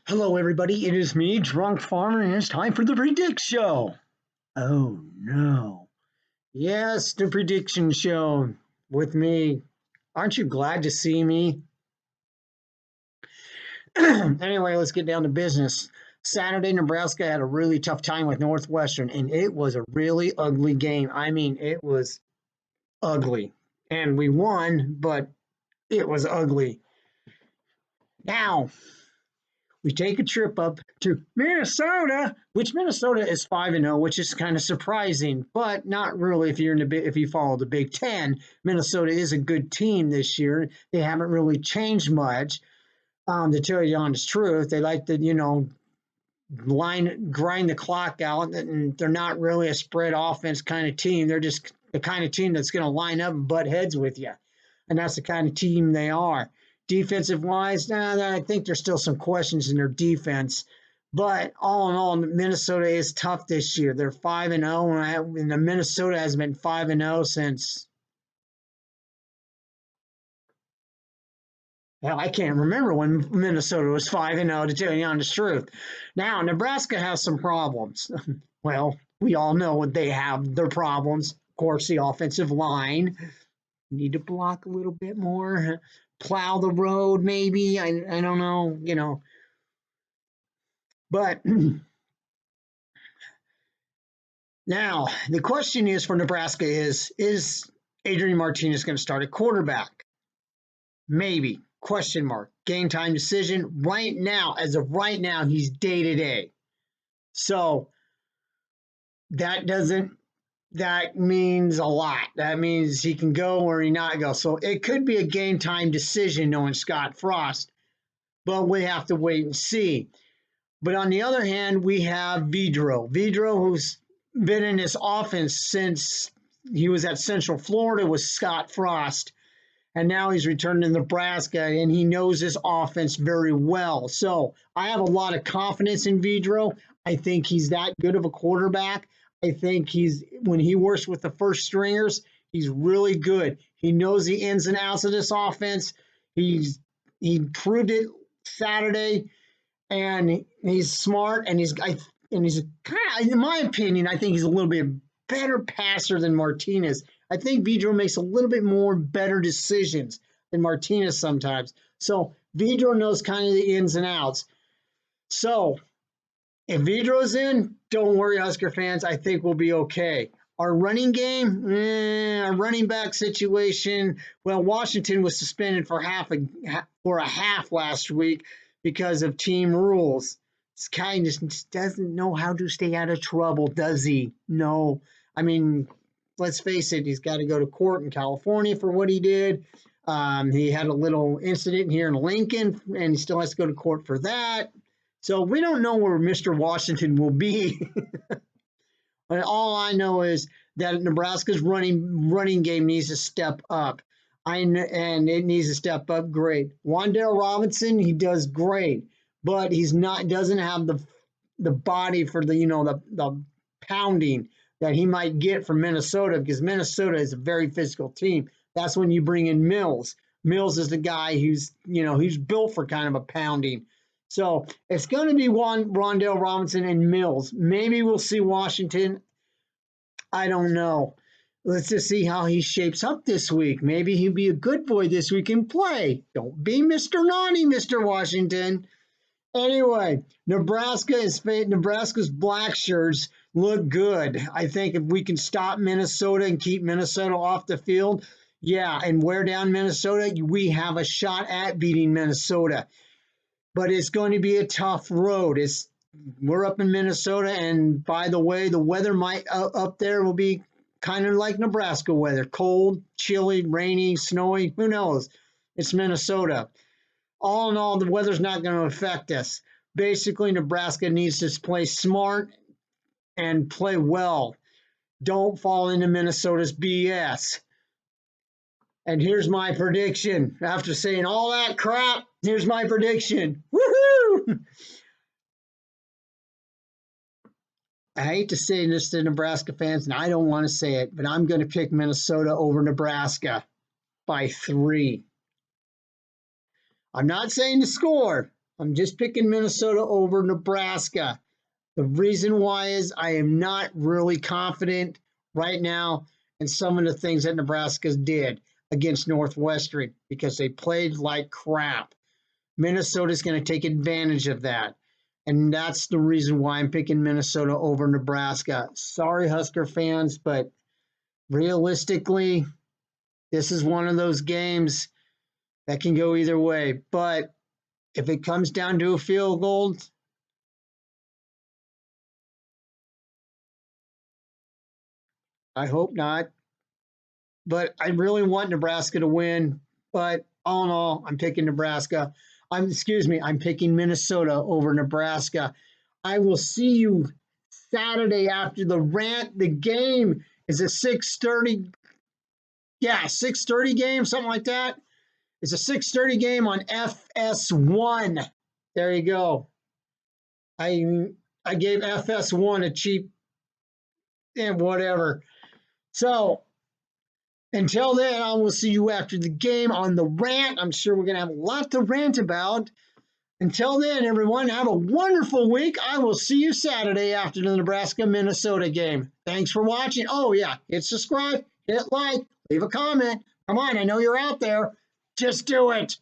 Hello, everybody. It is me, Drunk Farmer, and it's time for the Predict Show. Oh, no. Yes, the Prediction Show with me. Aren't you glad to see me? Anyway, let's get down to business. Saturday, Nebraska had a really tough time with Northwestern, and it was a really ugly game. I mean, it was ugly. And we won, but it was ugly. Now, we take a trip up to Minnesota, which Minnesota is 5-0, which is kind of surprising, but not really if if you follow the Big Ten. Minnesota is a good team this year. They haven't really changed much. To tell you the honest truth, they like to grind the clock out, and they're not really a spread offense kind of team. They're just the kind of team that's going to line up and butt heads with you, and that's the kind of team they are. Defensive wise, I think there's still some questions in their defense. But all in all, Minnesota is tough this year. They're 5-0, and the Minnesota has been 5-0 since. Well, I can't remember when Minnesota was 5-0, to tell you the honest truth. Now, Nebraska has some problems. Well, we all know what they have, their problems. Of course, the offensive line. Need to block a little bit more, plow the road, maybe. I don't know. But now the question is for Nebraska is Adrian Martinez going to start at quarterback? Maybe. Question mark. Game time decision. Right now, as of right now, he's day-to-day. So that means a lot. That means he can go or he not go. So it could be a game time decision knowing Scott Frost, but we have to wait and see. But on the other hand, we have Vedro, who's been in this offense since he was at Central Florida with Scott Frost, and now he's returned to Nebraska, and he knows this offense very well. So I have a lot of confidence in Vedro. I think he's that good of a quarterback. I think when he works with the first stringers, he's really good. He knows the ins and outs of this offense. He proved it Saturday, and he's smart, and he's kind of, in my opinion, I think he's a little bit better passer than Martinez. I think Vedro makes a little bit more better decisions than Martinez sometimes. So Vedro knows kind of the ins and outs. So if Vedro's in, don't worry, Husker fans. I think we'll be okay. Our running game, our running back situation. Well, Washington was suspended for a half last week because of team rules. This guy just doesn't know how to stay out of trouble, does he? No. I mean, let's face it, he's got to go to court in California for what he did. He had a little incident here in Lincoln, and he still has to go to court for that. So we don't know where Mr. Washington will be. But all I know is that Nebraska's running game needs to step up. And it needs to step up great. Wan'Dale Robinson, he does great, but doesn't have the body for the pounding that he might get from Minnesota, because Minnesota is a very physical team. That's when you bring in Mills. Mills is the guy who's built for kind of a pounding. So it's going to be Wan'Dale Robinson and Mills. Maybe we'll see Washington. I don't know. Let's just see how he shapes up this week. Maybe he'll be a good boy this week and play. Don't be Mr. Naughty, Mr. Washington. Anyway, Nebraska's black shirts look good. I think if we can stop Minnesota and keep Minnesota off the field, and wear down Minnesota, we have a shot at beating Minnesota. But it's going to be a tough road. We're up in Minnesota, and by the way, the weather up there will be kind of like Nebraska weather: cold, chilly, rainy, snowy. Who knows? It's Minnesota. All in all, the weather's not going to affect us. Basically, Nebraska needs to play smart and play well. Don't fall into Minnesota's BS. And here's my prediction. After saying all that crap, here's my prediction. Woohoo! I hate to say this to Nebraska fans, and I don't want to say it, but I'm going to pick Minnesota over Nebraska by 3. I'm not saying the score. I'm just picking Minnesota over Nebraska. The reason why is I am not really confident right now in some of the things that Nebraska did against Northwestern because they played like crap. Minnesota's going to take advantage of that. And that's the reason why I'm picking Minnesota over Nebraska. Sorry, Husker fans, but realistically, this is one of those games that can go either way. But if it comes down to a field goal, I hope not. But I really want Nebraska to win. But all in all, I'm picking Nebraska. I'm picking Minnesota over Nebraska. I will see you Saturday after the rant. The game is a 6:30. Yeah, 6:30 game, something like that. It's a 6:30 game on FS1. There you go. I I gave FS1 a cheap and whatever. So until then, I will see you after the game on the rant. I'm sure we're going to have a lot to rant about. Until then, everyone, have a wonderful week. I will see you Saturday after the Nebraska-Minnesota game. Thanks for watching. Oh, yeah, hit subscribe, hit like, leave a comment. Come on, I know you're out there. Just do it.